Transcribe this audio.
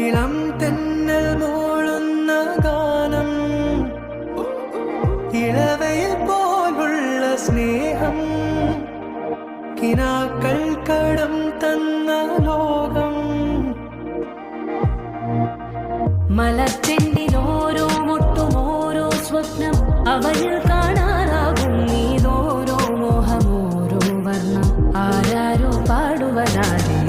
ഇളം തെന്നൽ മൂളുന്ന ഗാനം, ഇളവയിൽ പോലുള്ള സ്നേഹം, കിനാക്കൾ കടം തന്ന ലോകം. മലച്ചെണ്ടിൽ ഓരോ മുട്ടും ഓരോ സ്വപ്നം, അവനിൽ കാണാറാകും നീതോരോ മോഹം, ഓരോ വർണ്ണം ആരാരോ പാടുവതാതെ.